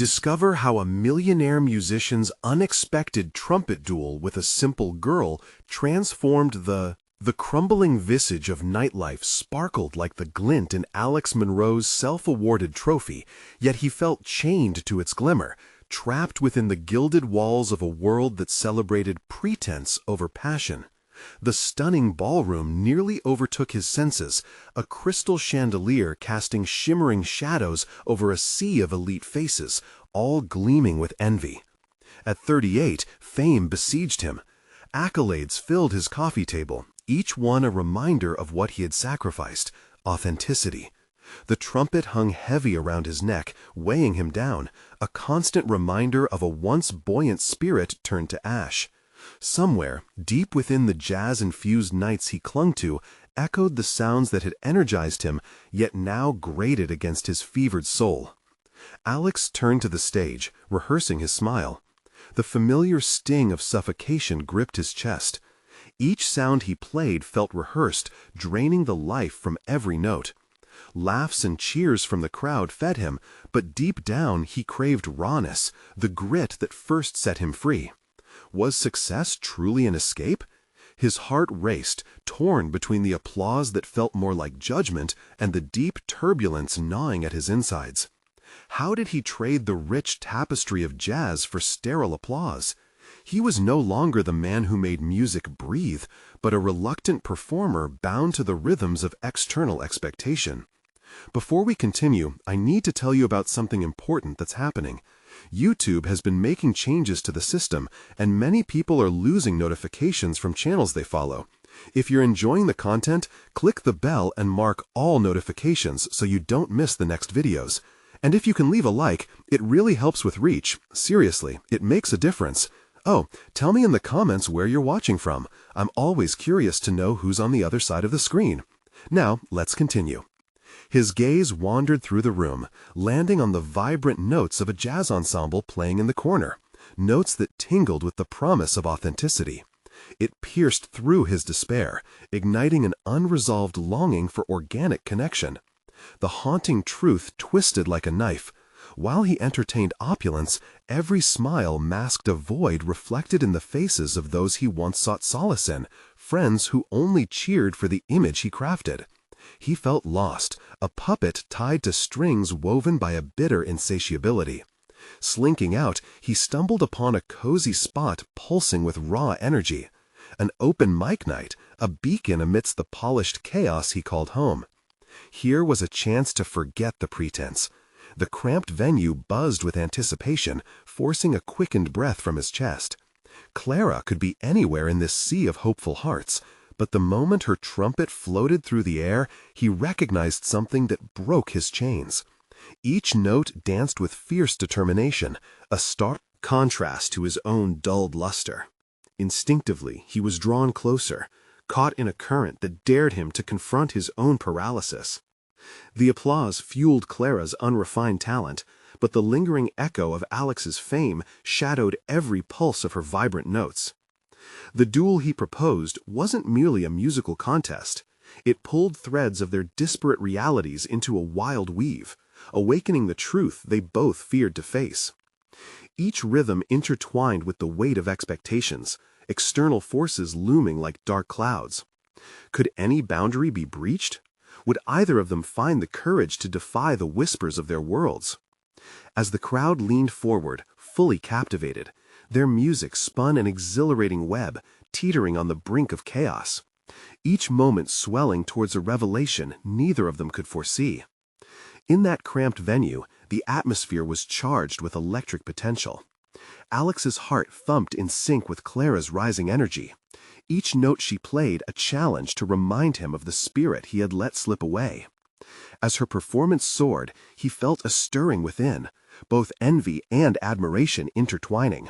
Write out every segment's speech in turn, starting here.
Discover how a millionaire musician's unexpected trumpet duel with a simple girl transformed The crumbling visage of nightlife sparkled like the glint in Alex Monroe's self-awarded trophy, yet he felt chained to its glimmer, trapped within the gilded walls of a world that celebrated pretense over passion. The stunning ballroom nearly overtook his senses, a crystal chandelier casting shimmering shadows over a sea of elite faces, all gleaming with envy. At 38, fame besieged him. Accolades filled his coffee table, each one a reminder of what he had sacrificed: authenticity. The trumpet hung heavy around his neck, weighing him down, a constant reminder of a once buoyant spirit turned to ash. Somewhere, deep within the jazz-infused nights he clung to, echoed the sounds that had energized him, yet now grated against his fevered soul. Alex turned to the stage, rehearsing his smile. The familiar sting of suffocation gripped his chest. Each sound he played felt rehearsed, draining the life from every note. Laughs and cheers from the crowd fed him, but deep down he craved rawness, the grit that first set him free. Was success truly an escape? His heart raced, torn between the applause that felt more like judgment and the deep turbulence gnawing at his insides. How did he trade the rich tapestry of jazz for sterile applause? He was no longer the man who made music breathe, but a reluctant performer bound to the rhythms of external expectation. Before we continue, I need to tell you about something important that's happening. YouTube has been making changes to the system, and many people are losing notifications from channels they follow. If you're enjoying the content, click the bell and mark all notifications so you don't miss the next videos. And if you can leave a like, it really helps with reach. Seriously, it makes a difference. Oh, tell me in the comments where you're watching from. I'm always curious to know who's on the other side of the screen. Now, let's continue. His gaze wandered through the room, landing on the vibrant notes of a jazz ensemble playing in the corner, notes that tingled with the promise of authenticity. It pierced through his despair, igniting an unresolved longing for organic connection. The haunting truth twisted like a knife. While he entertained opulence, every smile masked a void reflected in the faces of those he once sought solace in, friends who only cheered for the image he crafted. He felt lost, a puppet tied to strings woven by a bitter insatiability. Slinking out, he stumbled upon a cozy spot pulsing with raw energy. An open mic night, a beacon amidst the polished chaos he called home. Here was a chance to forget the pretense. The cramped venue buzzed with anticipation, forcing a quickened breath from his chest. Clara could be anywhere in this sea of hopeful hearts, but the moment her trumpet floated through the air, he recognized something that broke his chains. Each note danced with fierce determination, a stark contrast to his own dulled luster. Instinctively, he was drawn closer, caught in a current that dared him to confront his own paralysis. The applause fueled Clara's unrefined talent, but the lingering echo of Alex's fame shadowed every pulse of her vibrant notes. The duel he proposed wasn't merely a musical contest. It pulled threads of their disparate realities into a wild weave, awakening the truth they both feared to face. Each rhythm intertwined with the weight of expectations, external forces looming like dark clouds. Could any boundary be breached? Would either of them find the courage to defy the whispers of their worlds? As the crowd leaned forward, fully captivated, their music spun an exhilarating web, teetering on the brink of chaos. Each moment swelling towards a revelation neither of them could foresee. In that cramped venue, the atmosphere was charged with electric potential. Alex's heart thumped in sync with Clara's rising energy. Each note she played a challenge to remind him of the spirit he had let slip away. As her performance soared, he felt a stirring within, both envy and admiration intertwining.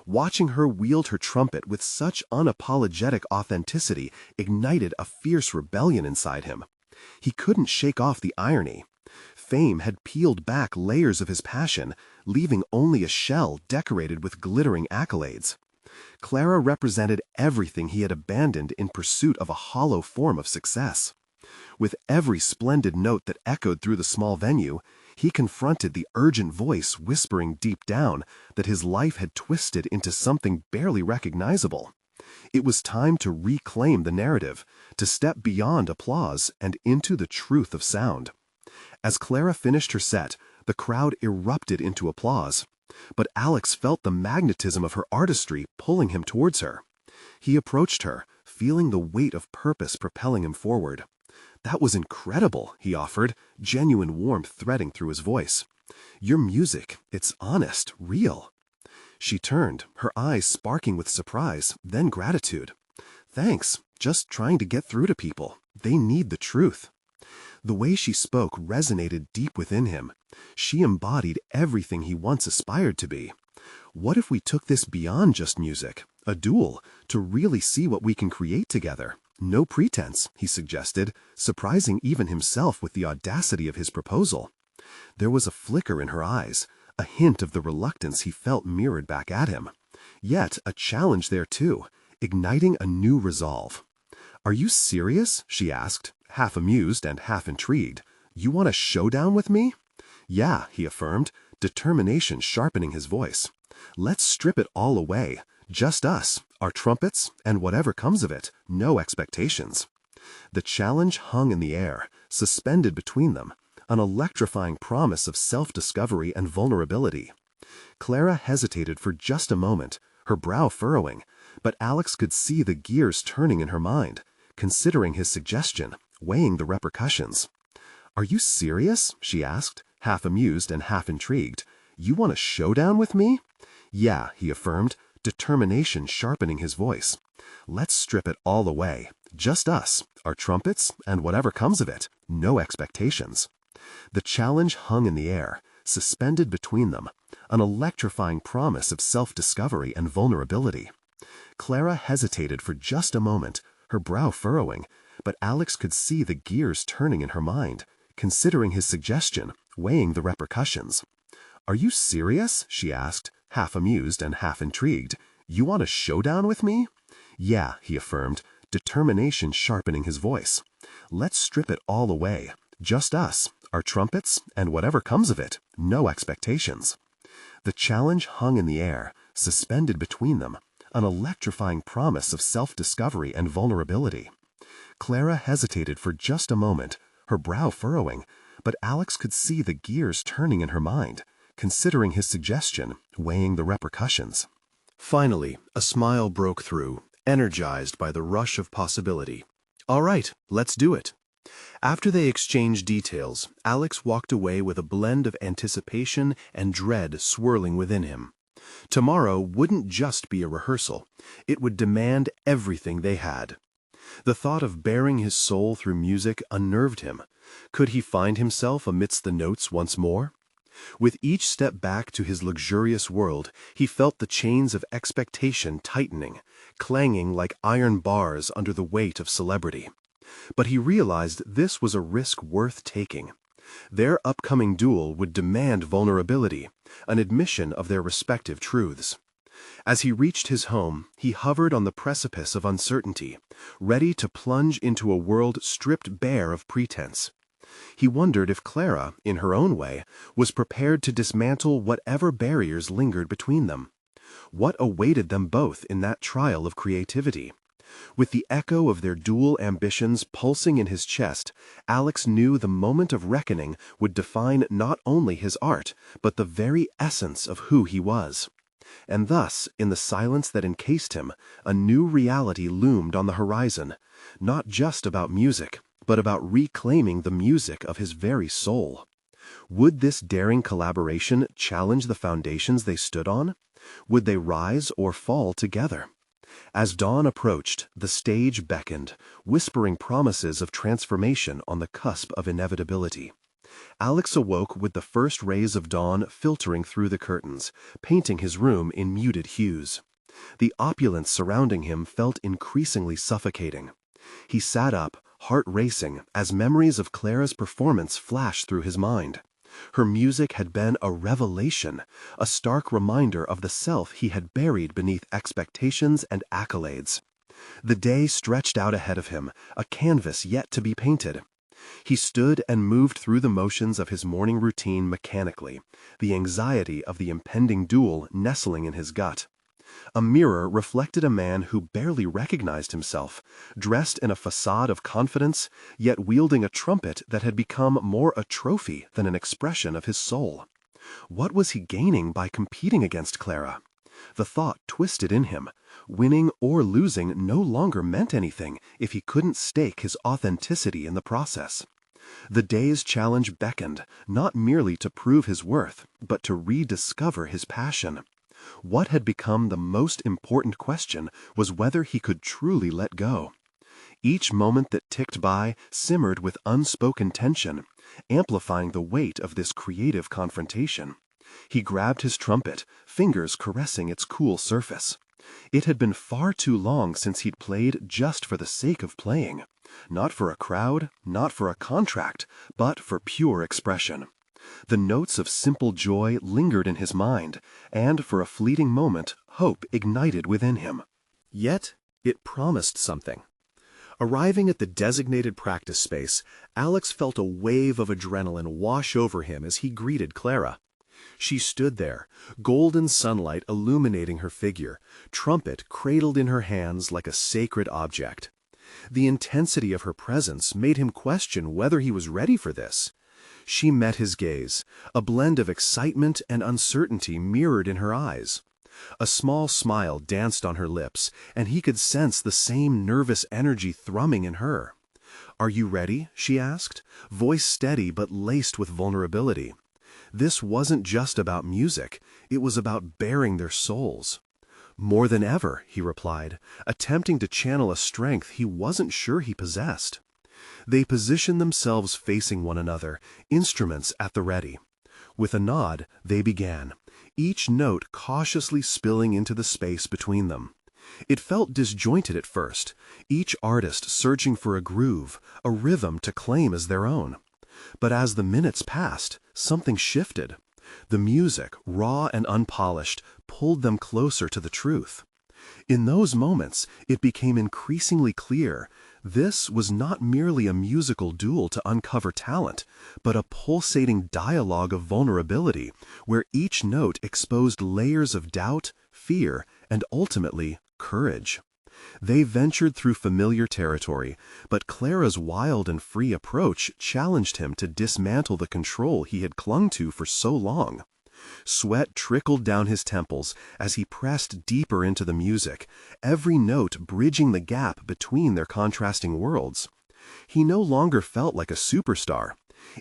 Watching her wield her trumpet with such unapologetic authenticity ignited a fierce rebellion inside him. He couldn't shake off the irony. Fame had peeled back layers of his passion, leaving only a shell decorated with glittering accolades. Clara represented everything he had abandoned in pursuit of a hollow form of success. With every splendid note that echoed through the small venue, He confronted the urgent voice whispering deep down that his life had twisted into something barely recognizable. It was time to reclaim the narrative, to step beyond applause and into the truth of sound. As Clara finished her set, the crowd erupted into applause. But Alex felt the magnetism of her artistry pulling him towards her. He approached her, feeling the weight of purpose propelling him forward. "That was incredible," he offered, genuine warmth threading through his voice. "Your music, it's honest, real." She turned, her eyes sparking with surprise, then gratitude. "Thanks, just trying to get through to people. They need the truth." The way she spoke resonated deep within him. She embodied everything he once aspired to be. What if we took this beyond just music, a duel, to really see what we can create together? No pretense, he suggested, surprising even himself with the audacity of his proposal. There was a flicker in her eyes, a hint of the reluctance he felt mirrored back at him. Yet a challenge there too, igniting a new resolve. "Are you serious?" she asked, half amused and half intrigued. "You want a showdown with me?" "Yeah," he affirmed, determination sharpening his voice. "Let's strip it all away. Just us, our trumpets, and whatever comes of it, no expectations." The challenge hung in the air, suspended between them, an electrifying promise of self-discovery and vulnerability. Clara hesitated for just a moment, her brow furrowing, but Alex could see the gears turning in her mind, considering his suggestion, weighing the repercussions. "Are you serious?" she asked, half amused and half intrigued. "You want a showdown with me?" "Yeah," he affirmed, determination sharpening his voice. "Let's strip it all away. Just us, our trumpets, and whatever comes of it, no expectations." The challenge hung in the air, suspended between them, an electrifying promise of self-discovery and vulnerability. Clara hesitated for just a moment, her brow furrowing, but Alex could see the gears turning in her mind, considering his suggestion, weighing the repercussions. "Are you serious?" she asked, half amused and half intrigued. "You want a showdown with me?" "Yeah," he affirmed, determination sharpening his voice. "Let's strip it all away. Just us, our trumpets, and whatever comes of it, no expectations." The challenge hung in the air, suspended between them, an electrifying promise of self-discovery and vulnerability. Clara hesitated for just a moment, her brow furrowing, but Alex could see the gears turning in her mind, considering his suggestion, weighing the repercussions. Finally, a smile broke through, energized by the rush of possibility. "All right, let's do it." After they exchanged details, Alex walked away with a blend of anticipation and dread swirling within him. Tomorrow wouldn't just be a rehearsal. It would demand everything they had. The thought of bearing his soul through music unnerved him. Could he find himself amidst the notes once more? With each step back to his luxurious world, he felt the chains of expectation tightening, clanging like iron bars under the weight of celebrity. But he realized this was a risk worth taking. Their upcoming duel would demand vulnerability, an admission of their respective truths. As he reached his home, he hovered on the precipice of uncertainty, ready to plunge into a world stripped bare of pretense. He wondered if Clara, in her own way, was prepared to dismantle whatever barriers lingered between them. What awaited them both in that trial of creativity? With the echo of their dual ambitions pulsing in his chest, Alex knew the moment of reckoning would define not only his art, but the very essence of who he was. And thus, in the silence that encased him, a new reality loomed on the horizon, not just about music, but about reclaiming the music of his very soul. Would this daring collaboration challenge the foundations they stood on? Would they rise or fall together? As dawn approached, the stage beckoned, whispering promises of transformation on the cusp of inevitability. Alex awoke with the first rays of dawn filtering through the curtains, painting his room in muted hues. The opulence surrounding him felt increasingly suffocating. He sat up, heart racing, as memories of Clara's performance flashed through his mind. Her music had been a revelation, a stark reminder of the self he had buried beneath expectations and accolades. The day stretched out ahead of him, a canvas yet to be painted. He stood and moved through the motions of his morning routine mechanically, the anxiety of the impending duel nestling in his gut. A mirror reflected a man who barely recognized himself, dressed in a facade of confidence, yet wielding a trumpet that had become more a trophy than an expression of his soul. What was he gaining by competing against Clara? The thought twisted in him. Winning or losing no longer meant anything if he couldn't stake his authenticity in the process. The day's challenge beckoned, not merely to prove his worth, but to rediscover his passion. What had become the most important question was whether he could truly let go. Each moment that ticked by simmered with unspoken tension, amplifying the weight of this creative confrontation. He grabbed his trumpet, fingers caressing its cool surface. It had been far too long since he'd played just for the sake of playing. Not for a crowd, not for a contract, but for pure expression. The notes of simple joy lingered in his mind, and for a fleeting moment, hope ignited within him. Yet, it promised something. Arriving at the designated practice space, Alex felt a wave of adrenaline wash over him as he greeted Clara. She stood there, golden sunlight illuminating her figure, trumpet cradled in her hands like a sacred object. The intensity of her presence made him question whether he was ready for this. She met his gaze, a blend of excitement and uncertainty mirrored in her eyes. A small smile danced on her lips, and he could sense the same nervous energy thrumming in her. "Are you ready?" she asked, voice steady but laced with vulnerability. This wasn't just about music, it was about baring their souls. "More than ever," he replied, attempting to channel a strength he wasn't sure he possessed. They positioned themselves facing one another, instruments at the ready. With a nod, they began, each note cautiously spilling into the space between them. It felt disjointed at first, each artist searching for a groove, a rhythm to claim as their own. But as the minutes passed, something shifted. The music, raw and unpolished, pulled them closer to the truth. In those moments, it became increasingly clear this was not merely a musical duel to uncover talent, but a pulsating dialogue of vulnerability, where each note exposed layers of doubt, fear, and ultimately, courage. They ventured through familiar territory, but Clara's wild and free approach challenged him to dismantle the control he had clung to for so long. Sweat trickled down his temples as he pressed deeper into the music, every note bridging the gap between their contrasting worlds. He no longer felt like a superstar.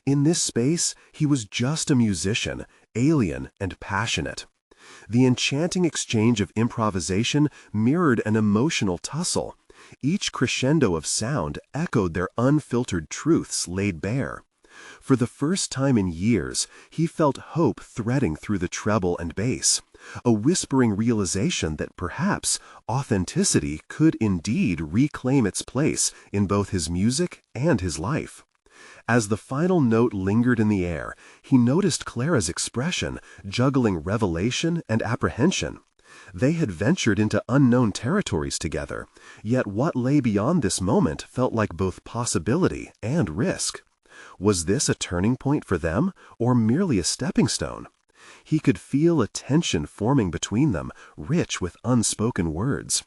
In this space, he was just a musician, alien and passionate. The enchanting exchange of improvisation mirrored an emotional tussle. Each crescendo of sound echoed their unfiltered truths laid bare. For the first time in years, he felt hope threading through the treble and bass, a whispering realization that perhaps authenticity could indeed reclaim its place in both his music and his life. As the final note lingered in the air, he noticed Clara's expression, juggling revelation and apprehension. They had ventured into unknown territories together, yet what lay beyond this moment felt like both possibility and risk. Was this a turning point for them, or merely a stepping stone? He could feel a tension forming between them, rich with unspoken words.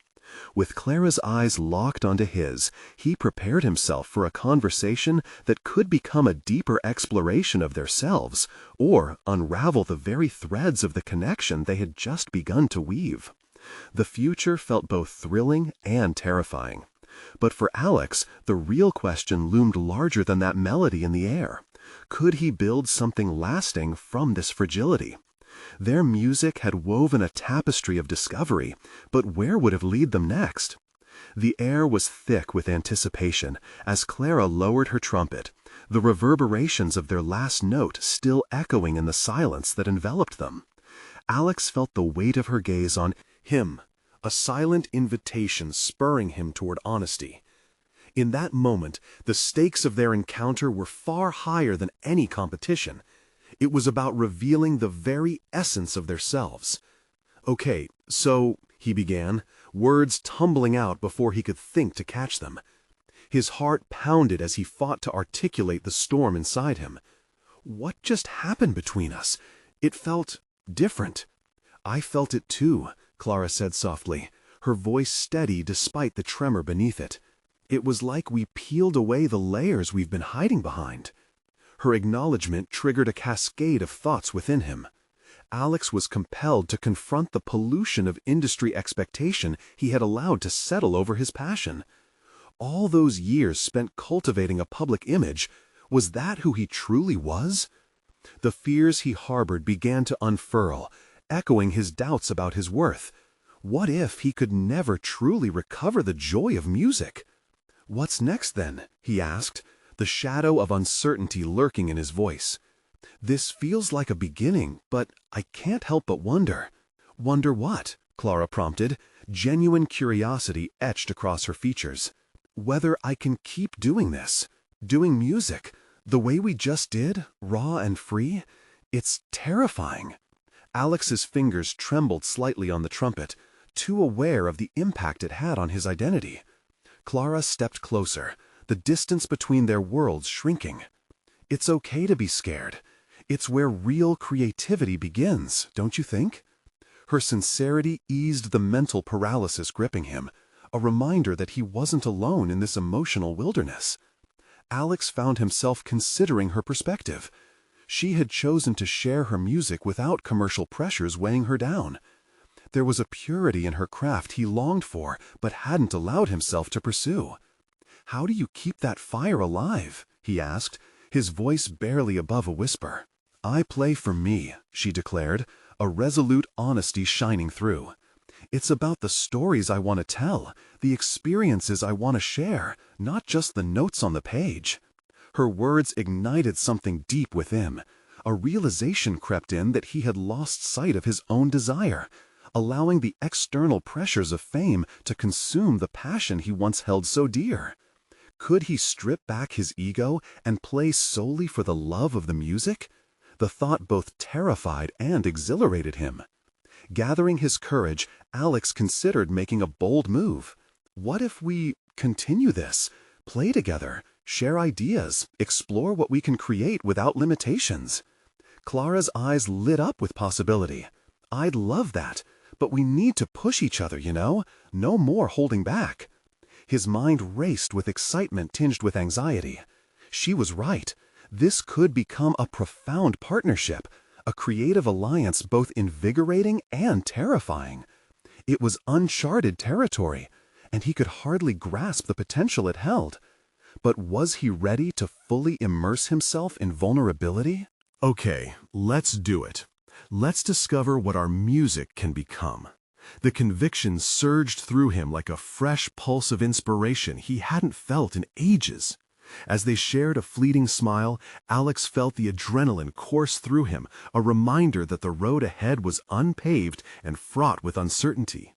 With Clara's eyes locked onto his, he prepared himself for a conversation that could become a deeper exploration of their selves, or unravel the very threads of the connection they had just begun to weave. The future felt both thrilling and terrifying. But for Alex, the real question loomed larger than that melody in the air. Could he build something lasting from this fragility? Their music had woven a tapestry of discovery, but where would it lead them next? The air was thick with anticipation as Clara lowered her trumpet, the reverberations of their last note still echoing in the silence that enveloped them. Alex felt the weight of her gaze on him, a silent invitation spurring him toward honesty. In that moment, the stakes of their encounter were far higher than any competition. It was about revealing the very essence of themselves. "Okay, so," he began, words tumbling out before he could think to catch them. His heart pounded as he fought to articulate the storm inside him. What just happened between us? It felt different. I felt it too, Clara said softly, her voice steady despite the tremor beneath it. It was like we peeled away the layers we've been hiding behind. Her acknowledgement triggered a cascade of thoughts within him. Alex was compelled to confront the pollution of industry expectation he had allowed to settle over his passion. All those years spent cultivating a public image, was that who he truly was? The fears he harbored began to unfurl, echoing his doubts about his worth. What if he could never truly recover the joy of music? "What's next then?" he asked, the shadow of uncertainty lurking in his voice. "This feels like a beginning, but I can't help but wonder." "Wonder what?" Clara prompted, genuine curiosity etched across her features. "Whether I can keep doing this, doing music, the way we just did, raw and free. It's terrifying." Alex's fingers trembled slightly on the trumpet, too aware of the impact it had on his identity. Clara stepped closer, the distance between their worlds shrinking. "It's okay to be scared. It's where real creativity begins, don't you think?" Her sincerity eased the mental paralysis gripping him, a reminder that he wasn't alone in this emotional wilderness. Alex found himself considering her perspective. She had chosen to share her music without commercial pressures weighing her down. There was a purity in her craft he longed for but hadn't allowed himself to pursue. "How do you keep that fire alive?" he asked, his voice barely above a whisper. "I play for me," she declared, a resolute honesty shining through. "It's about the stories I want to tell, the experiences I want to share, not just the notes on the page." Her words ignited something deep within. A realization crept in that he had lost sight of his own desire, allowing the external pressures of fame to consume the passion he once held so dear. Could he strip back his ego and play solely for the love of the music? The thought both terrified and exhilarated him. Gathering his courage, Alex considered making a bold move. What if we continue this, play together, share ideas, explore what we can create without limitations? Clara's eyes lit up with possibility. "I'd love that, but we need to push each other, you know? No more holding back." His mind raced with excitement tinged with anxiety. She was right. This could become a profound partnership, a creative alliance both invigorating and terrifying. It was uncharted territory, and he could hardly grasp the potential it held. But was he ready to fully immerse himself in vulnerability? "Okay, let's do it. Let's discover what our music can become." The conviction surged through him like a fresh pulse of inspiration he hadn't felt in ages. As they shared a fleeting smile, Alex felt the adrenaline course through him, a reminder that the road ahead was unpaved and fraught with uncertainty.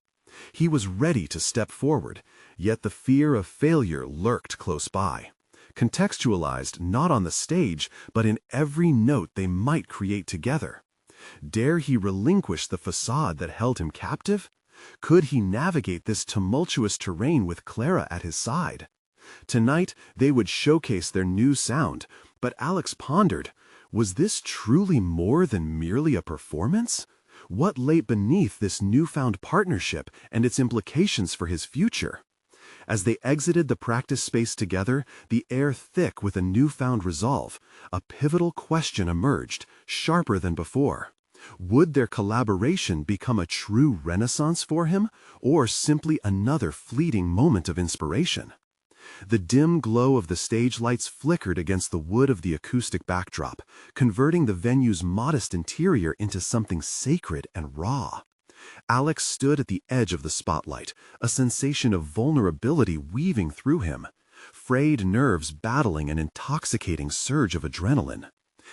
He was ready to step forward, yet the fear of failure lurked close by, contextualized not on the stage, but in every note they might create together. Dare he relinquish the facade that held him captive? Could he navigate this tumultuous terrain with Clara at his side? Tonight, they would showcase their new sound, but Alex pondered, was this truly more than merely a performance? What lay beneath this newfound partnership and its implications for his future? As they exited the practice space together, the air thick with a newfound resolve, a pivotal question emerged, sharper than before. Would their collaboration become a true renaissance for him, or simply another fleeting moment of inspiration? The dim glow of the stage lights flickered against the wood of the acoustic backdrop, converting the venue's modest interior into something sacred and raw. Alex stood at the edge of the spotlight, a sensation of vulnerability weaving through him, frayed nerves battling an intoxicating surge of adrenaline.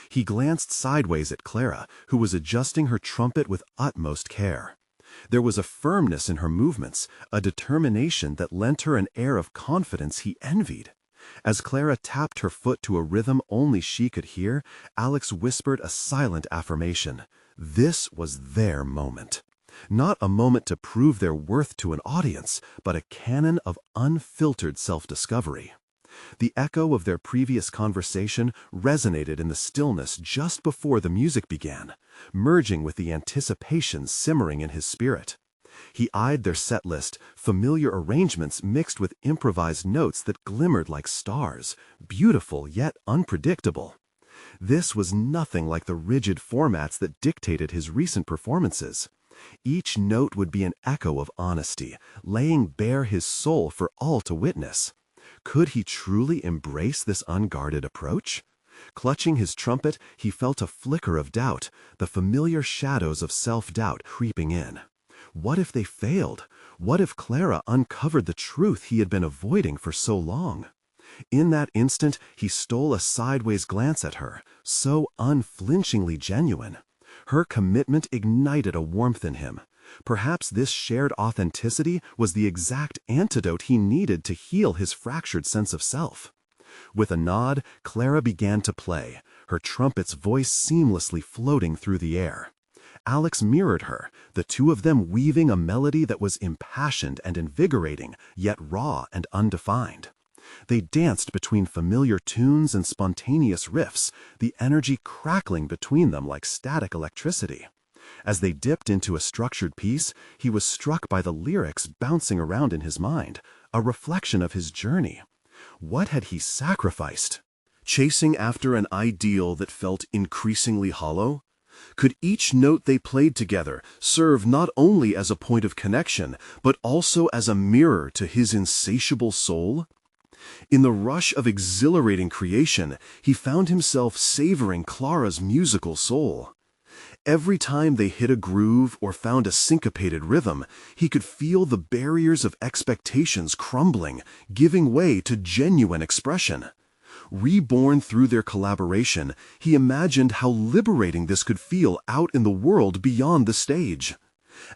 He glanced sideways at Clara, who was adjusting her trumpet with utmost care. There was a firmness in her movements, a determination that lent her an air of confidence he envied. As Clara tapped her foot to a rhythm only she could hear, Alex whispered a silent affirmation. This was their moment. Not a moment to prove their worth to an audience, but a canon of unfiltered self-discovery. The echo of their previous conversation resonated in the stillness just before the music began, merging with the anticipation simmering in his spirit. He eyed their set list, familiar arrangements mixed with improvised notes that glimmered like stars, beautiful yet unpredictable. This was nothing like the rigid formats that dictated his recent performances. Each note would be an echo of honesty, laying bare his soul for all to witness. Could he truly embrace this unguarded approach? Clutching his trumpet, he felt a flicker of doubt, the familiar shadows of self-doubt creeping in. What if they failed? What if Clara uncovered the truth he had been avoiding for so long? In that instant, he stole a sideways glance at her, so unflinchingly genuine. Her commitment ignited a warmth in him. Perhaps this shared authenticity was the exact antidote he needed to heal his fractured sense of self. With a nod, Clara began to play, her trumpet's voice seamlessly floating through the air. Alex mirrored her, the two of them weaving a melody that was impassioned and invigorating, yet raw and undefined. They danced between familiar tunes and spontaneous riffs, the energy crackling between them like static electricity. As they dipped into a structured piece, he was struck by the lyrics bouncing around in his mind, a reflection of his journey. What had he sacrificed? Chasing after an ideal that felt increasingly hollow? Could each note they played together serve not only as a point of connection, but also as a mirror to his insatiable soul? In the rush of exhilarating creation, he found himself savoring Clara's musical soul. Every time they hit a groove or found a syncopated rhythm, he could feel the barriers of expectations crumbling, giving way to genuine expression. Reborn through their collaboration, he imagined how liberating this could feel out in the world beyond the stage.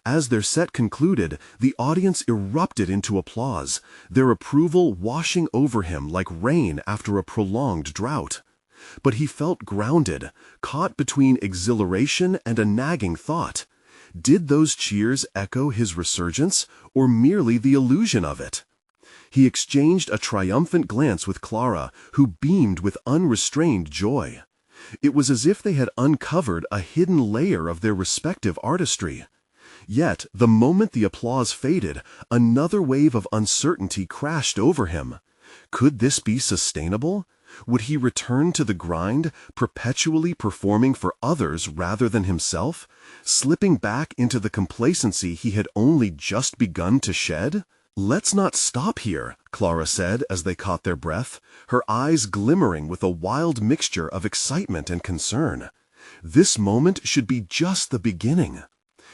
As their set concluded, the audience erupted into applause, their approval washing over him like rain after a prolonged drought. But he felt grounded, caught between exhilaration and a nagging thought. Did those cheers echo his resurgence, or merely the illusion of it? He exchanged a triumphant glance with Clara, who beamed with unrestrained joy. It was as if they had uncovered a hidden layer of their respective artistry. Yet, the moment the applause faded, another wave of uncertainty crashed over him. Could this be sustainable? Would he return to the grind, perpetually performing for others rather than himself, slipping back into the complacency he had only just begun to shed? "Let's not stop here," Clara said as they caught their breath, her eyes glimmering with a wild mixture of excitement and concern. This moment should be just the beginning.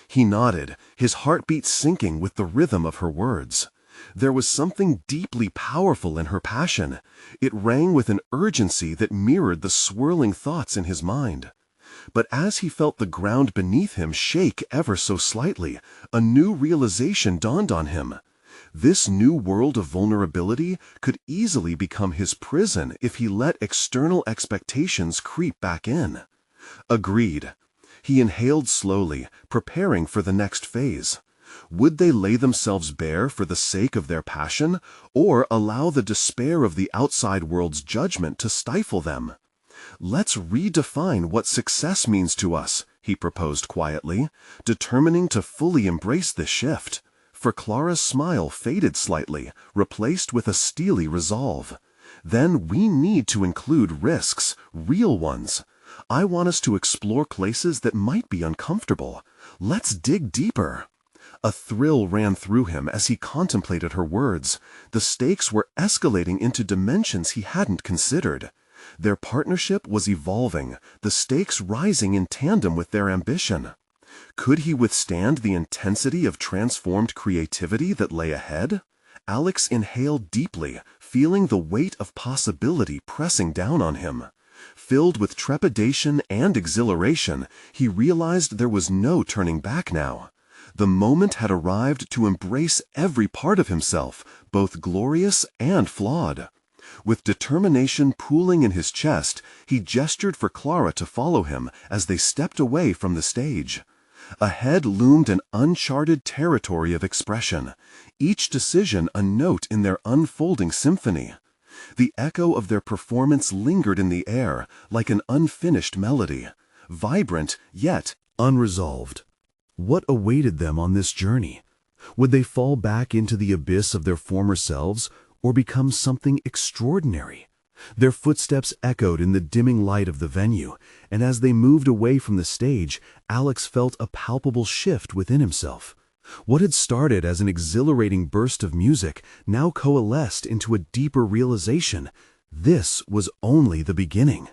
He nodded, his heartbeat syncing with the rhythm of her words. There was something deeply powerful in her passion. It rang with an urgency that mirrored the swirling thoughts in his mind. But as he felt the ground beneath him shake ever so slightly, a new realization dawned on him. This new world of vulnerability could easily become his prison if he let external expectations creep back in. Agreed. He inhaled slowly, preparing for the next phase. Would they lay themselves bare for the sake of their passion, or allow the despair of the outside world's judgment to stifle them? "Let's redefine what success means to us," he proposed quietly, determining to fully embrace this shift. For Clara's smile faded slightly, replaced with a steely resolve. "Then we need to include risks, real ones. I want us to explore places that might be uncomfortable. Let's dig deeper." A thrill ran through him as he contemplated her words. The stakes were escalating into dimensions he hadn't considered. Their partnership was evolving, the stakes rising in tandem with their ambition. Could he withstand the intensity of transformed creativity that lay ahead? Alex inhaled deeply, feeling the weight of possibility pressing down on him. Filled with trepidation and exhilaration, he realized there was no turning back now. The moment had arrived to embrace every part of himself, both glorious and flawed. With determination pooling in his chest, he gestured for Clara to follow him as they stepped away from the stage. Ahead loomed an uncharted territory of expression, each decision a note in their unfolding symphony. The echo of their performance lingered in the air like an unfinished melody, vibrant yet unresolved. What awaited them on this journey? Would they fall back into the abyss of their former selves or become something extraordinary? Their footsteps echoed in the dimming light of the venue, and as they moved away from the stage, Alex felt a palpable shift within himself. What had started as an exhilarating burst of music now coalesced into a deeper realization. This was only the beginning.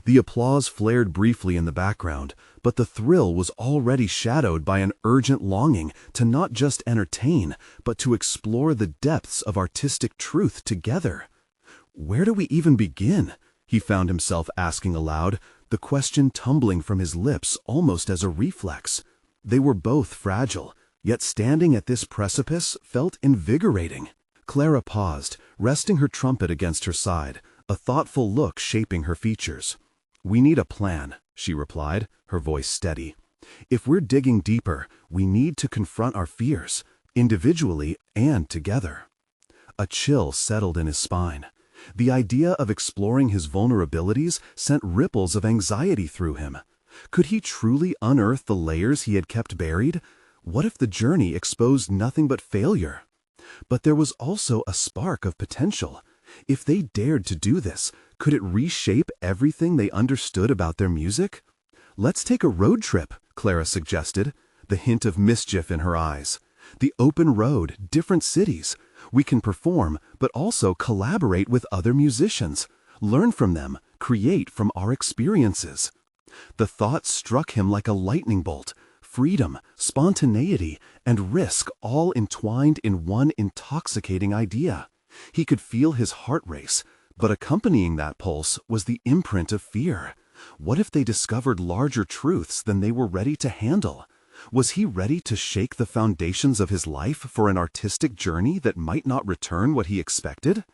The applause flared briefly in the background, but the thrill was already shadowed by an urgent longing to not just entertain, but to explore the depths of artistic truth together. Where do we even begin? He found himself asking aloud, the question tumbling from his lips almost as a reflex. They were both fragile, yet standing at this precipice felt invigorating. Clara paused, resting her trumpet against her side, a thoughtful look shaping her features. "We need a plan," she replied, her voice steady. "If we're digging deeper, we need to confront our fears, individually and together." A chill settled in his spine. The idea of exploring his vulnerabilities sent ripples of anxiety through him. Could he truly unearth the layers he had kept buried? What if the journey exposed nothing but failure? But there was also a spark of potential. If they dared to do this, could it reshape everything they understood about their music? "Let's take a road trip," Clara suggested, the hint of mischief in her eyes. "The open road, different cities. We can perform, but also collaborate with other musicians, learn from them, create from our experiences." The thought struck him like a lightning bolt. Freedom, spontaneity, and risk all entwined in one intoxicating idea. He could feel his heart race, but accompanying that pulse was the imprint of fear. What if they discovered larger truths than they were ready to handle? Was he ready to shake the foundations of his life for an artistic journey that might not return what he expected?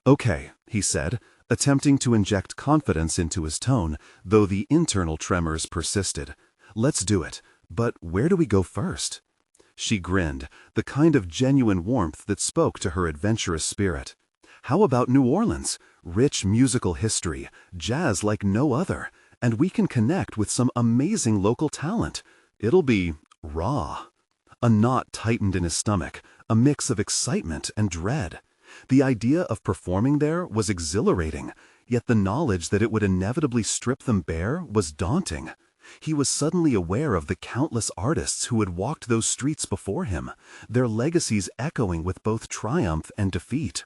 "Okay," he said, attempting to inject confidence into his tone, though the internal tremors persisted. "Let's do it. But where do we go first?" She grinned, the kind of genuine warmth that spoke to her adventurous spirit. "How about New Orleans? Rich musical history, jazz like no other, and we can connect with some amazing local talent. It'll be raw." A knot tightened in his stomach, a mix of excitement and dread. The idea of performing there was exhilarating, yet the knowledge that it would inevitably strip them bare was daunting. He was suddenly aware of the countless artists who had walked those streets before him, their legacies echoing with both triumph and defeat.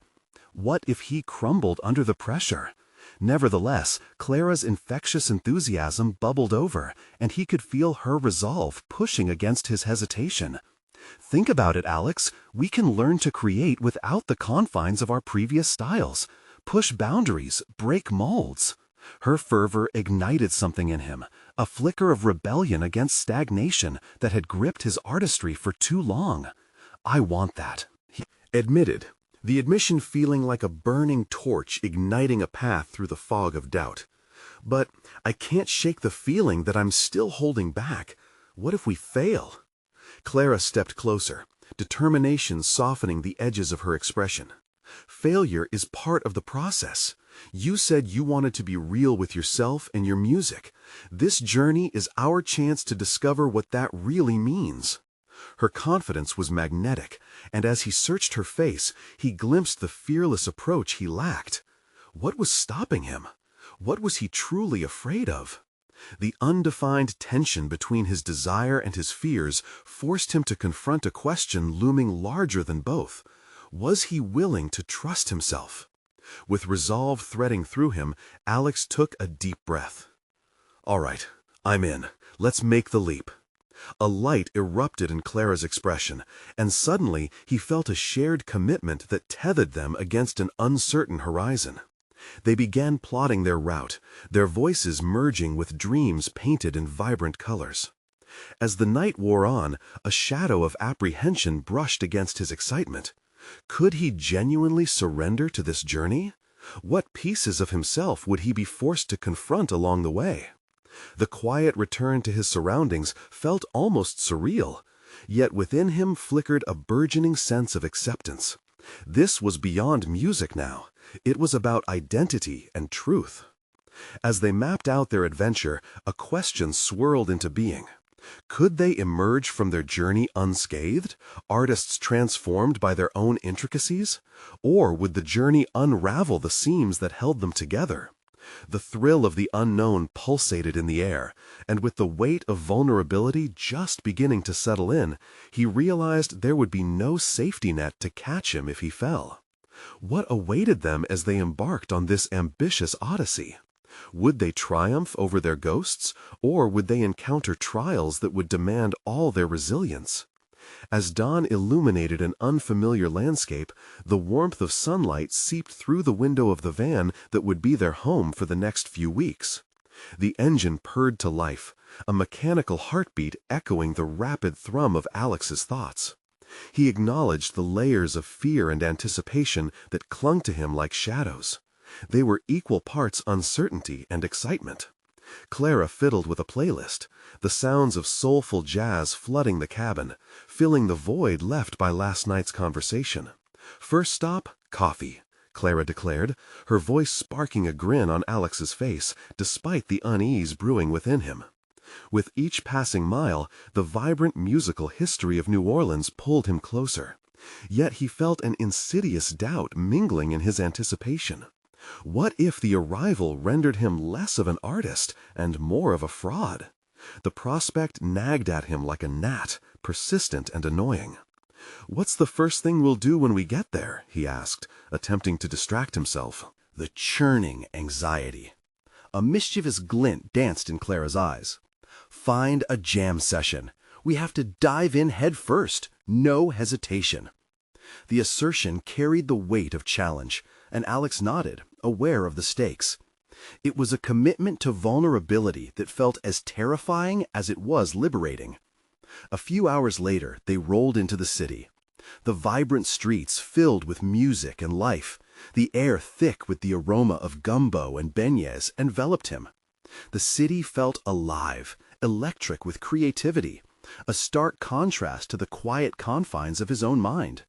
What if he crumbled under the pressure? Nevertheless, Clara's infectious enthusiasm bubbled over, and he could feel her resolve pushing against his hesitation. "Think about it, Alex. We can learn to create without the confines of our previous styles. Push boundaries, break molds." Her fervor ignited something in him, a flicker of rebellion against stagnation that had gripped his artistry for too long. "I want that," he admitted, the admission feeling like a burning torch igniting a path through the fog of doubt. "But I can't shake the feeling that I'm still holding back. What if we fail?" Clara stepped closer, determination softening the edges of her expression. "Failure is part of the process. You said you wanted to be real with yourself and your music. This journey is our chance to discover what that really means." Her confidence was magnetic, and as he searched her face, he glimpsed the fearless approach he lacked. What was stopping him? What was he truly afraid of? The undefined tension between his desire and his fears forced him to confront a question looming larger than both. Was he willing to trust himself? With resolve threading through him, Alex took a deep breath. "All right, I'm in. Let's make the leap." A light erupted in Clara's expression, and suddenly he felt a shared commitment that tethered them against an uncertain horizon. They began plotting their route, their voices merging with dreams painted in vibrant colors. As the night wore on, a shadow of apprehension brushed against his excitement. Could he genuinely surrender to this journey? What pieces of himself would he be forced to confront along the way? The quiet return to his surroundings felt almost surreal, yet within him flickered a burgeoning sense of acceptance. This was beyond music now. It was about identity and truth. As they mapped out their adventure, a question swirled into being. Could they emerge from their journey unscathed, artists transformed by their own intricacies? Or would the journey unravel the seams that held them together? The thrill of the unknown pulsated in the air, and with the weight of vulnerability just beginning to settle in, he realized there would be no safety net to catch him if he fell. What awaited them as they embarked on this ambitious odyssey? Would they triumph over their ghosts, or would they encounter trials that would demand all their resilience? As dawn illuminated an unfamiliar landscape, the warmth of sunlight seeped through the window of the van that would be their home for the next few weeks. The engine purred to life, a mechanical heartbeat echoing the rapid thrum of Alex's thoughts. He acknowledged the layers of fear and anticipation that clung to him like shadows. They were equal parts uncertainty and excitement. Clara fiddled with a playlist, the sounds of soulful jazz flooding the cabin, filling the void left by last night's conversation. First stop, coffee, Clara declared, her voice sparking a grin on Alex's face, despite the unease brewing within him. With each passing mile, the vibrant musical history of New Orleans pulled him closer. Yet he felt an insidious doubt mingling in his anticipation. What if the arrival rendered him less of an artist and more of a fraud? The prospect nagged at him like a gnat, persistent and annoying. "What's the first thing we'll do when we get there?" he asked, attempting to distract himself. The churning anxiety. A mischievous glint danced in Clara's eyes. "Find a jam session. We have to dive in head first. No hesitation." The assertion carried the weight of challenge, and Alex nodded, aware of the stakes. It was a commitment to vulnerability that felt as terrifying as it was liberating. A few hours later, they rolled into the city. The vibrant streets filled with music and life, the air thick with the aroma of gumbo and beignets enveloped him. The city felt alive, electric with creativity, a stark contrast to the quiet confines of his own mind.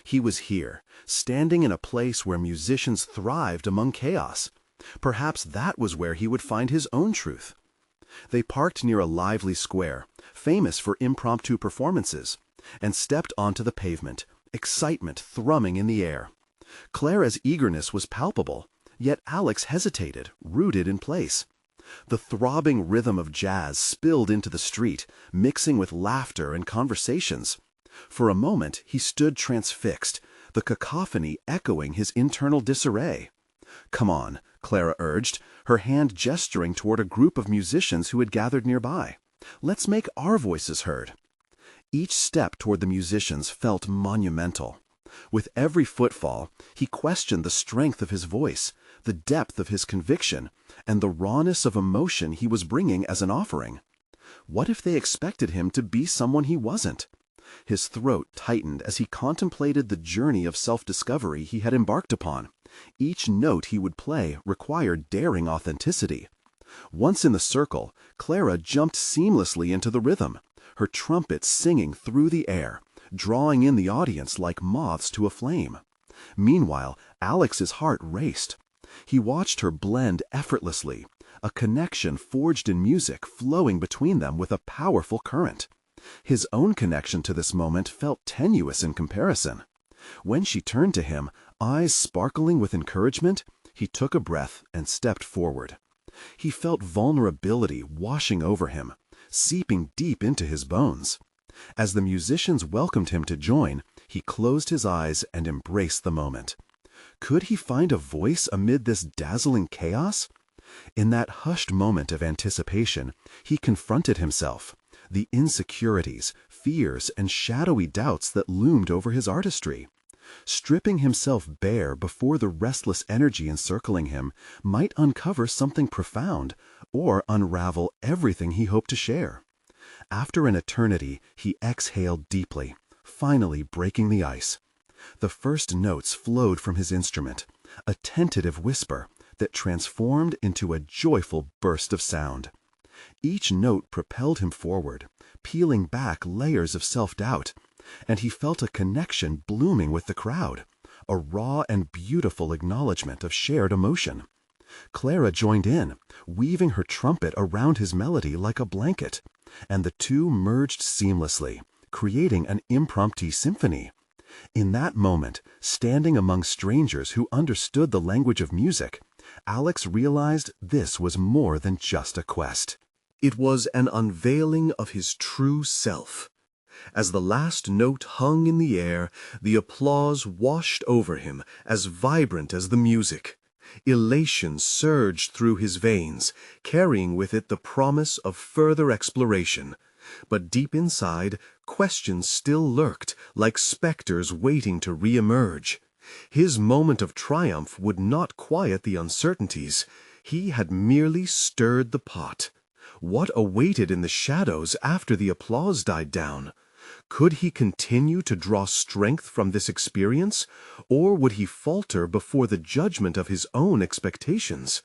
He was here, standing in a place where musicians thrived among chaos. Perhaps that was where he would find his own truth. They parked near a lively square, famous for impromptu performances, and stepped onto the pavement, excitement thrumming in the air. Clara's eagerness was palpable, yet Alex hesitated, rooted in place. The throbbing rhythm of jazz spilled into the street, mixing with laughter and conversations. For a moment, he stood transfixed, the cacophony echoing his internal disarray. "Come on," Clara urged, her hand gesturing toward a group of musicians who had gathered nearby. "Let's make our voices heard." Each step toward the musicians felt monumental. With every footfall, he questioned the strength of his voice, the depth of his conviction, and the rawness of emotion he was bringing as an offering. What if they expected him to be someone he wasn't? His throat tightened as he contemplated the journey of self-discovery he had embarked upon. Each note he would play required daring authenticity. Once in the circle, Clara jumped seamlessly into the rhythm, her trumpet singing through the air, drawing in the audience like moths to a flame. Meanwhile, Alex's heart raced. He watched her blend effortlessly, a connection forged in music flowing between them with a powerful current. His own connection to this moment felt tenuous in comparison. When she turned to him, eyes sparkling with encouragement, he took a breath and stepped forward. He felt vulnerability washing over him, seeping deep into his bones. As the musicians welcomed him to join, he closed his eyes and embraced the moment. Could he find a voice amid this dazzling chaos? In that hushed moment of anticipation, he confronted himself, the insecurities, fears, and shadowy doubts that loomed over his artistry. Stripping himself bare before the restless energy encircling him might uncover something profound or unravel everything he hoped to share. After an eternity, he exhaled deeply, finally breaking the ice. The first notes flowed from his instrument, a tentative whisper that transformed into a joyful burst of sound. Each note propelled him forward, peeling back layers of self-doubt, and he felt a connection blooming with the crowd, a raw and beautiful acknowledgement of shared emotion. Clara joined in, weaving her trumpet around his melody like a blanket, and the two merged seamlessly, creating an impromptu symphony. In that moment, standing among strangers who understood the language of music, Alex realized this was more than just a quest. It was an unveiling of his true self. As the last note hung in the air, the applause washed over him, as vibrant as the music. Elation surged through his veins, carrying with it the promise of further exploration. But deep inside, questions still lurked, like specters waiting to re-emerge. His moment of triumph would not quiet the uncertainties. He had merely stirred the pot. What awaited in the shadows after the applause died down? Could he continue to draw strength from this experience, or would he falter before the judgment of his own expectations?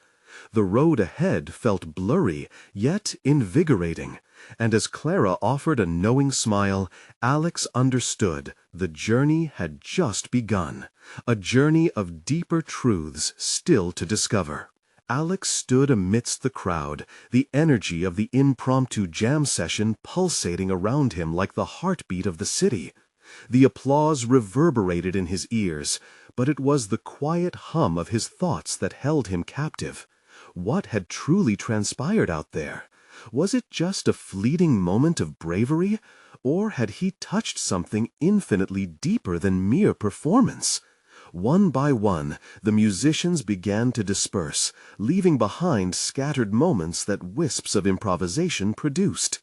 The road ahead felt blurry, yet invigorating, and as Clara offered a knowing smile, Alex understood the journey had just begun, a journey of deeper truths still to discover. Alex stood amidst the crowd, the energy of the impromptu jam session pulsating around him like the heartbeat of the city. The applause reverberated in his ears, but it was the quiet hum of his thoughts that held him captive. What had truly transpired out there? Was it just a fleeting moment of bravery, or had he touched something infinitely deeper than mere performance? One by one, the musicians began to disperse, leaving behind scattered moments that wisps of improvisation produced.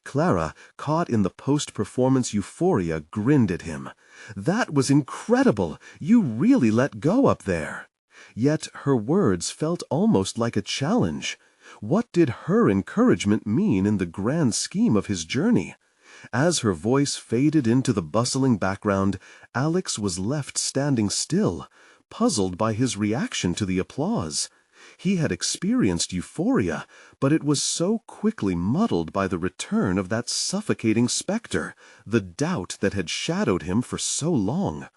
Clara, caught in the post-performance euphoria, grinned at him. "That was incredible! You really let go up there!" Yet her words felt almost like a challenge. What did her encouragement mean in the grand scheme of his journey? As her voice faded into the bustling background, Alex was left standing still, puzzled by his reaction to the applause. He had experienced euphoria, but it was so quickly muddled by the return of that suffocating specter, the doubt that had shadowed him for so long.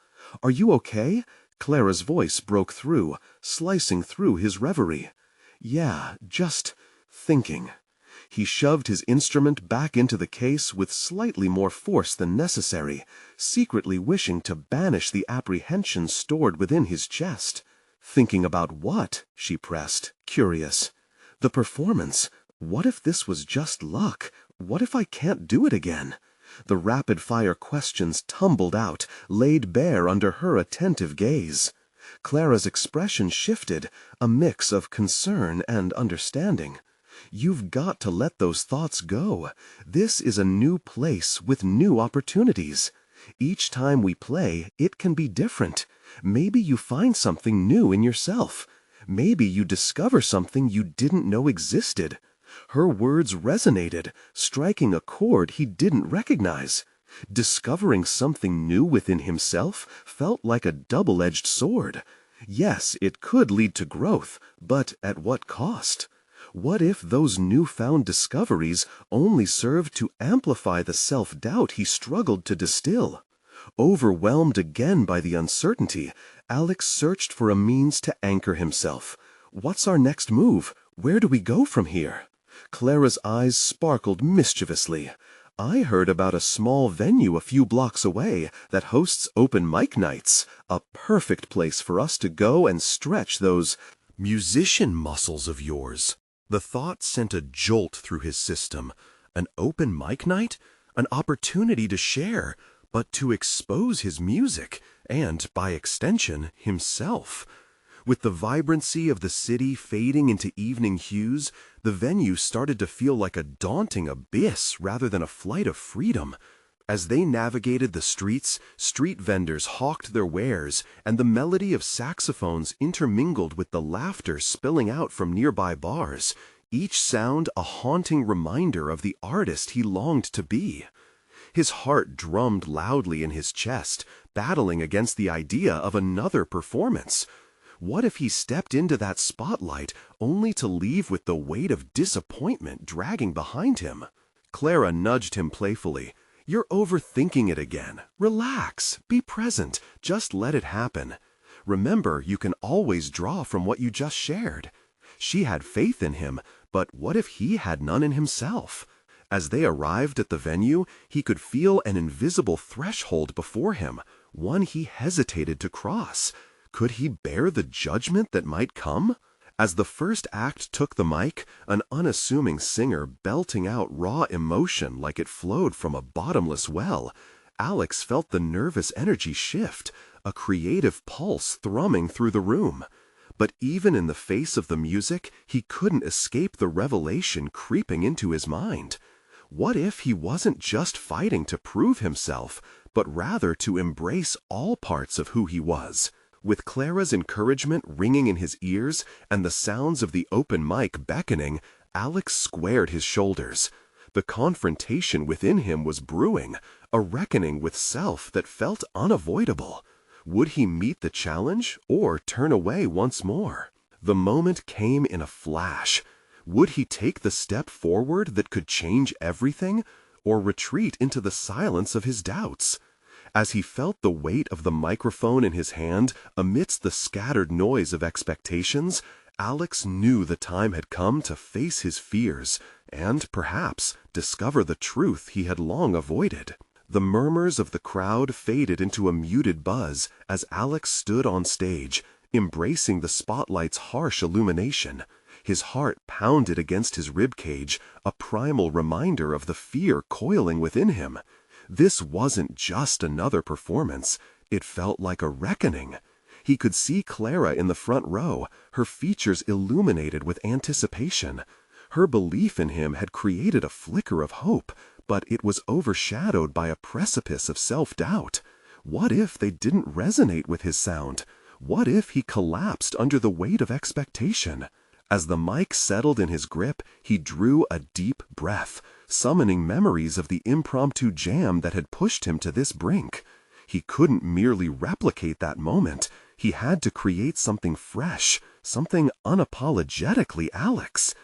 "Are you okay?" Clara's voice broke through, slicing through his reverie. "Yeah, just thinking." He shoved his instrument back into the case with slightly more force than necessary, secretly wishing to banish the apprehension stored within his chest. "Thinking about what?" she pressed, curious. "The performance. What if this was just luck? What if I can't do it again?" The rapid-fire questions tumbled out, laid bare under her attentive gaze. Clara's expression shifted, a mix of concern and understanding. "You've got to let those thoughts go. This is a new place with new opportunities. Each time we play, it can be different. Maybe you find something new in yourself. Maybe you discover something you didn't know existed." Her words resonated, striking a chord he didn't recognize. Discovering something new within himself felt like a double-edged sword. Yes, it could lead to growth, but at what cost? What if those newfound discoveries only served to amplify the self-doubt he struggled to distill? Overwhelmed again by the uncertainty, Alex searched for a means to anchor himself. "What's our next move? Where do we go from here?" Clara's eyes sparkled mischievously. "I heard about a small venue a few blocks away that hosts open mic nights. A perfect place for us to go and stretch those musician muscles of yours." The thought sent a jolt through his system. An open mic night? An opportunity to share, but to expose his music, and, by extension, himself. With the vibrancy of the city fading into evening hues, the venue started to feel like a daunting abyss rather than a flight of freedom. As they navigated the streets, street vendors hawked their wares, and the melody of saxophones intermingled with the laughter spilling out from nearby bars, each sound a haunting reminder of the artist he longed to be. His heart drummed loudly in his chest, battling against the idea of another performance. What if he stepped into that spotlight only to leave with the weight of disappointment dragging behind him? Clara nudged him playfully. "You're overthinking it again. Relax. Be present. Just let it happen." Remember, you can always draw from what you just shared. She had faith in him, but what if he had none in himself? As they arrived at the venue, he could feel an invisible threshold before him, one he hesitated to cross. Could he bear the judgment that might come? As the first act took the mic, an unassuming singer belting out raw emotion like it flowed from a bottomless well, Alex felt the nervous energy shift, a creative pulse thrumming through the room. But even in the face of the music, he couldn't escape the revelation creeping into his mind. What if he wasn't just fighting to prove himself, but rather to embrace all parts of who he was? With Clara's encouragement ringing in his ears and the sounds of the open mic beckoning, Alex squared his shoulders. The confrontation within him was brewing, a reckoning with self that felt unavoidable. Would he meet the challenge or turn away once more? The moment came in a flash. Would he take the step forward that could change everything, or retreat into the silence of his doubts? As he felt the weight of the microphone in his hand amidst the scattered noise of expectations, Alex knew the time had come to face his fears and, perhaps, discover the truth he had long avoided. The murmurs of the crowd faded into a muted buzz as Alex stood on stage, embracing the spotlight's harsh illumination. His heart pounded against his ribcage, a primal reminder of the fear coiling within him. This wasn't just another performance. It felt like a reckoning. He could see Clara in the front row, her features illuminated with anticipation. Her belief in him had created a flicker of hope, but it was overshadowed by a precipice of self-doubt. What if they didn't resonate with his sound? What if he collapsed under the weight of expectation? As the mic settled in his grip, he drew a deep breath, summoning memories of the impromptu jam that had pushed him to this brink. He couldn't merely replicate that moment. He had to create something fresh, something unapologetically Alex.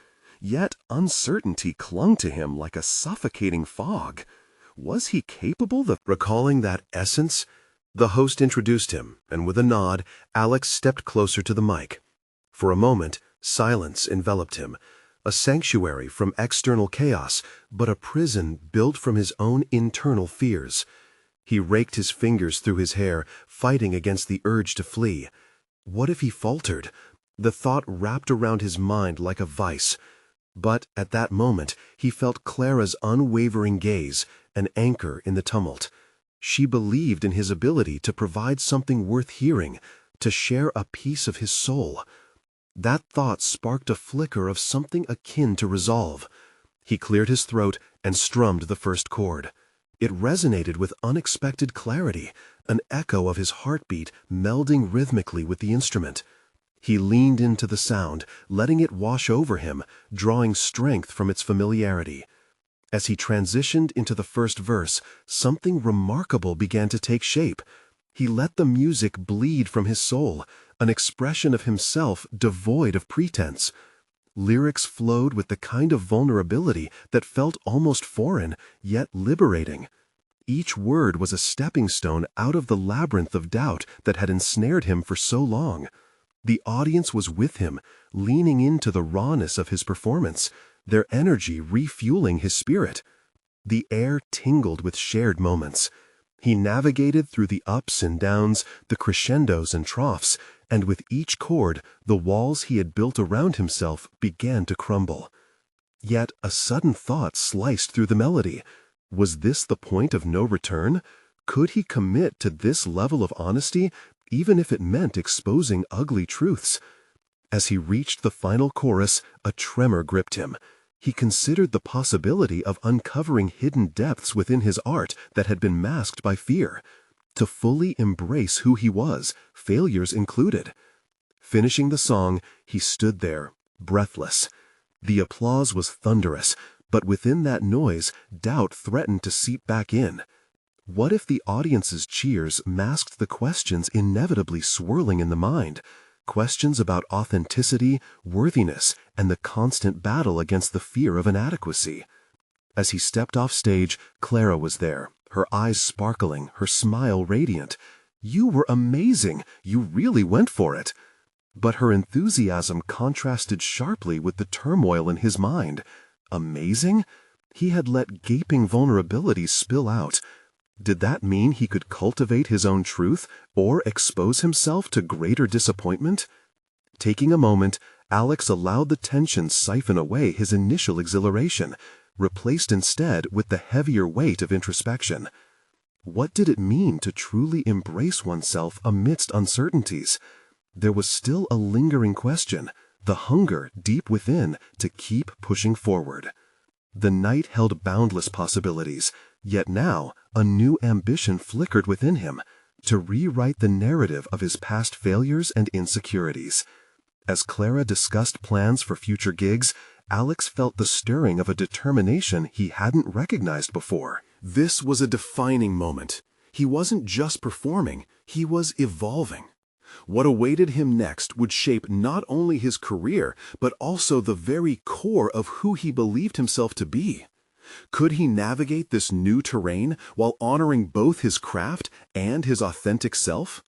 Yet uncertainty clung to him like a suffocating fog. Was he capable of recalling that essence? The host introduced him, and with a nod, Alex stepped closer to the mic. For a moment, silence enveloped him, a sanctuary from external chaos, but a prison built from his own internal fears. He raked his fingers through his hair, fighting against the urge to flee. What if he faltered? The thought wrapped around his mind like a vice. But at that moment, he felt Clara's unwavering gaze, an anchor in the tumult. She believed in his ability to provide something worth hearing, to share a piece of his soul. That thought sparked a flicker of something akin to resolve. He cleared his throat and strummed the first chord. It resonated with unexpected clarity, an echo of his heartbeat melding rhythmically with the instrument. He leaned into the sound, letting it wash over him, drawing strength from its familiarity. As he transitioned into the first verse, something remarkable began to take shape. He let the music bleed from his soul, an expression of himself devoid of pretense. Lyrics flowed with the kind of vulnerability that felt almost foreign, yet liberating. Each word was a stepping stone out of the labyrinth of doubt that had ensnared him for so long. The audience was with him, leaning into the rawness of his performance, their energy refueling his spirit. The air tingled with shared moments. He navigated through the ups and downs, the crescendos and troughs, and with each chord, the walls he had built around himself began to crumble. Yet a sudden thought sliced through the melody. Was this the point of no return? Could he commit to this level of honesty, even if it meant exposing ugly truths? As he reached the final chorus, a tremor gripped him. He considered the possibility of uncovering hidden depths within his art that had been masked by fear. To fully embrace who he was, failures included. Finishing the song, he stood there, breathless. The applause was thunderous, but within that noise, doubt threatened to seep back in. What if the audience's cheers masked the questions inevitably swirling in the mind? Questions about authenticity, worthiness, and the constant battle against the fear of inadequacy. As he stepped off stage, Clara was there, her eyes sparkling, her smile radiant. "You were amazing. You really went for it." But her enthusiasm contrasted sharply with the turmoil in his mind. Amazing? He had let gaping vulnerabilities spill out. Did that mean he could cultivate his own truth or expose himself to greater disappointment? Taking a moment, Alex allowed the tension siphon away his initial exhilaration, replaced instead with the heavier weight of introspection. What did it mean to truly embrace oneself amidst uncertainties? There was still a lingering question, the hunger deep within to keep pushing forward. The night held boundless possibilities, yet now a new ambition flickered within him, to rewrite the narrative of his past failures and insecurities. As Clara discussed plans for future gigs, Alex felt the stirring of a determination he hadn't recognized before. This was a defining moment. He wasn't just performing, he was evolving. What awaited him next would shape not only his career, but also the very core of who he believed himself to be. Could he navigate this new terrain while honoring both his craft and his authentic self?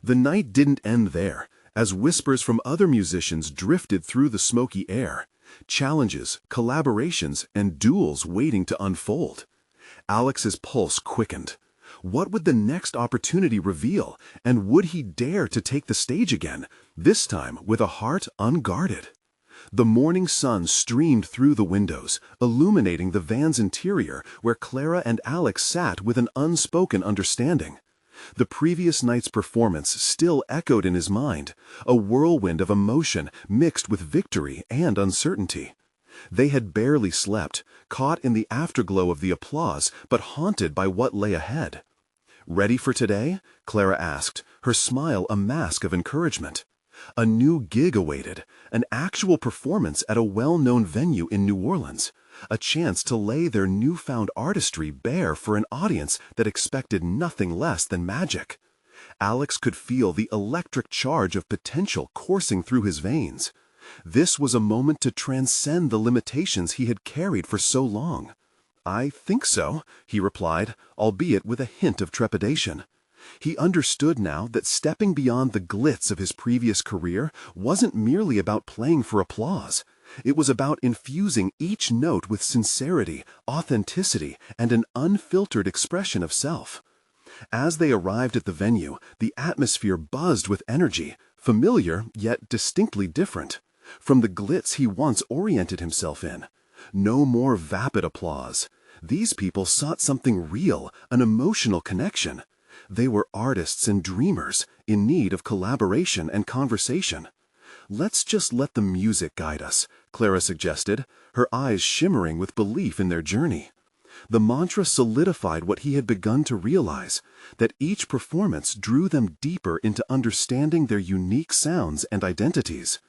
The night didn't end there, as whispers from other musicians drifted through the smoky air. Challenges, collaborations, and duels waiting to unfold. Alex's pulse quickened. What would the next opportunity reveal, and would he dare to take the stage again, this time with a heart unguarded? The morning sun streamed through the windows, illuminating the van's interior where Clara and Alex sat with an unspoken understanding. The previous night's performance still echoed in his mind, a whirlwind of emotion mixed with victory and uncertainty. They had barely slept, caught in the afterglow of the applause, but haunted by what lay ahead. "Ready for today?" Clara asked, her smile a mask of encouragement. A new gig awaited, an actual performance at a well-known venue in New Orleans, a chance to lay their newfound artistry bare for an audience that expected nothing less than magic. Alex could feel the electric charge of potential coursing through his veins. This was a moment to transcend the limitations he had carried for so long. "I think so," he replied, albeit with a hint of trepidation. He understood now that stepping beyond the glitz of his previous career wasn't merely about playing for applause. It was about infusing each note with sincerity, authenticity, and an unfiltered expression of self. As they arrived at the venue, the atmosphere buzzed with energy, familiar yet distinctly different, from the glitz he once oriented himself in. No more vapid applause. These people sought something real, an emotional connection. They were artists and dreamers, in need of collaboration and conversation. "Let's just let the music guide us," Clara suggested, her eyes shimmering with belief in their journey. The mantra solidified what he had begun to realize, that each performance drew them deeper into understanding their unique sounds and identities.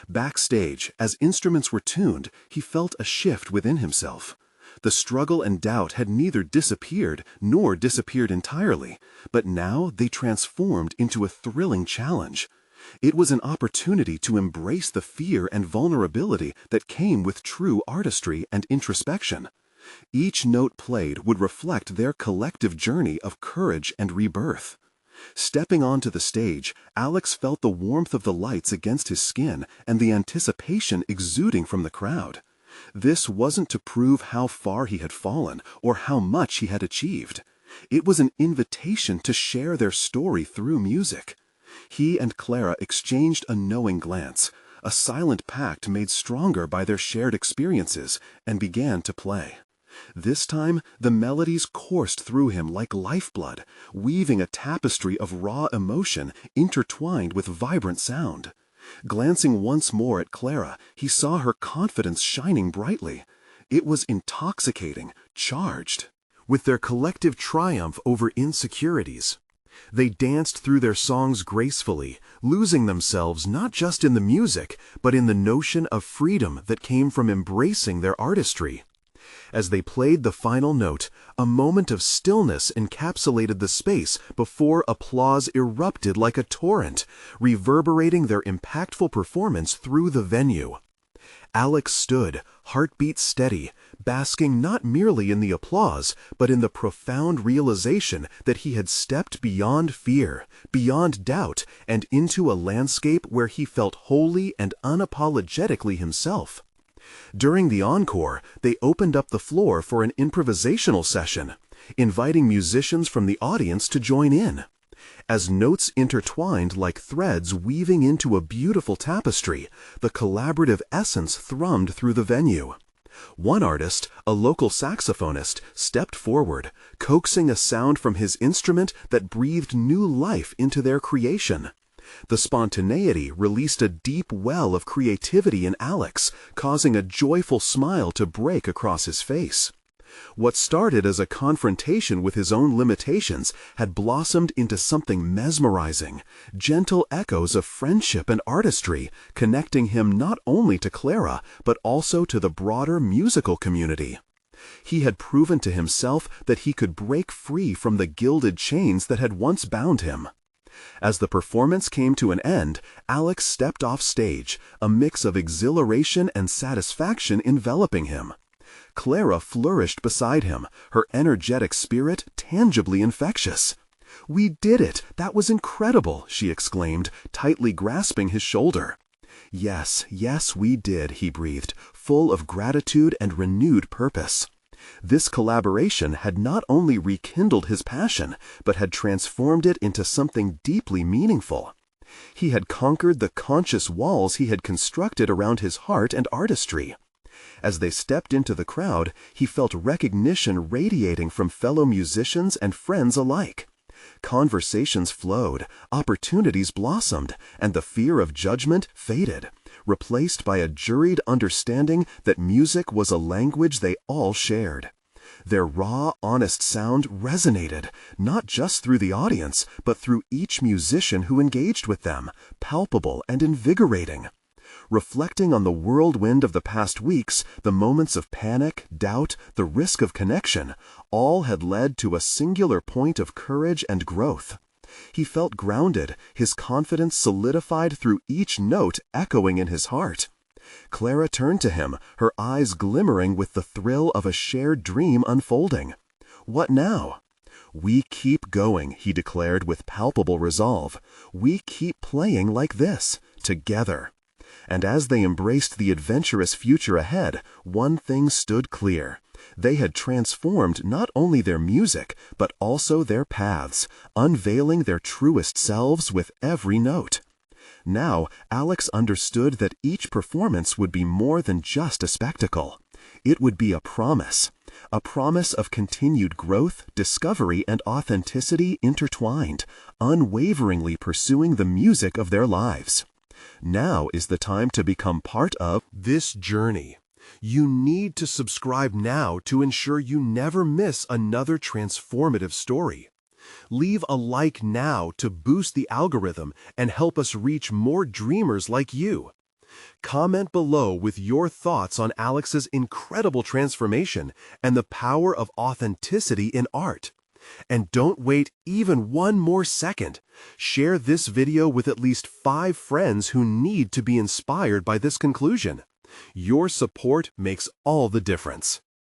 Backstage, as instruments were tuned, he felt a shift within himself. The struggle and doubt had neither disappeared nor disappeared entirely, but now they transformed into a thrilling challenge. It was an opportunity to embrace the fear and vulnerability that came with true artistry and introspection. Each note played would reflect their collective journey of courage and rebirth. Stepping onto the stage, Alex felt the warmth of the lights against his skin and the anticipation exuding from the crowd. This wasn't to prove how far he had fallen or how much he had achieved. It was an invitation to share their story through music. He and Clara exchanged a knowing glance, a silent pact made stronger by their shared experiences, and began to play. This time, the melodies coursed through him like lifeblood, weaving a tapestry of raw emotion intertwined with vibrant sound. Glancing once more at Clara, he saw her confidence shining brightly. It was intoxicating, charged. With their collective triumph over insecurities, they danced through their songs gracefully, losing themselves not just in the music, but in the notion of freedom that came from embracing their artistry. As they played the final note, a moment of stillness encapsulated the space before applause erupted like a torrent, reverberating their impactful performance through the venue. Alex stood, heartbeat steady, basking not merely in the applause, but in the profound realization that he had stepped beyond fear, beyond doubt, and into a landscape where he felt wholly and unapologetically himself. During the encore, they opened up the floor for an improvisational session, inviting musicians from the audience to join in. As notes intertwined like threads weaving into a beautiful tapestry, the collaborative essence thrummed through the venue. One artist, a local saxophonist, stepped forward, coaxing a sound from his instrument that breathed new life into their creation. The spontaneity released a deep well of creativity in Alex, causing a joyful smile to break across his face. What started as a confrontation with his own limitations had blossomed into something mesmerizing, gentle echoes of friendship and artistry, connecting him not only to Clara, but also to the broader musical community. He had proven to himself that he could break free from the gilded chains that had once bound him. As the performance came to an end, Alex stepped off stage, a mix of exhilaration and satisfaction enveloping him. Clara flourished beside him, her energetic spirit tangibly infectious. "We did it! That was incredible!" she exclaimed, tightly grasping his shoulder. "Yes, yes, we did," he breathed, full of gratitude and renewed purpose. This collaboration had not only rekindled his passion, but had transformed it into something deeply meaningful. He had conquered the conscious walls he had constructed around his heart and artistry. As they stepped into the crowd, he felt recognition radiating from fellow musicians and friends alike. Conversations flowed, opportunities blossomed, and the fear of judgment faded, replaced by a juried understanding that music was a language they all shared. Their raw, honest sound resonated, not just through the audience, but through each musician who engaged with them, palpable and invigorating. Reflecting on the whirlwind of the past weeks, the moments of panic, doubt, the risk of connection, all had led to a singular point of courage and growth. He felt grounded, his confidence solidified through each note echoing in his heart. Clara turned to him, her eyes glimmering with the thrill of a shared dream unfolding. "What now?" "We keep going," he declared with palpable resolve. "We keep playing like this, together." And as they embraced the adventurous future ahead, one thing stood clear. They had transformed not only their music, but also their paths, unveiling their truest selves with every note. Now, Alex understood that each performance would be more than just a spectacle. It would be a promise of continued growth, discovery, and authenticity intertwined, unwaveringly pursuing the music of their lives. Now is the time to become part of this journey. You need to subscribe now to ensure you never miss another transformative story. Leave a like now to boost the algorithm and help us reach more dreamers like you. Comment below with your thoughts on Alex's incredible transformation and the power of authenticity in art. And don't wait even one more second. Share this video with at least 5 friends who need to be inspired by this conclusion. Your support makes all the difference.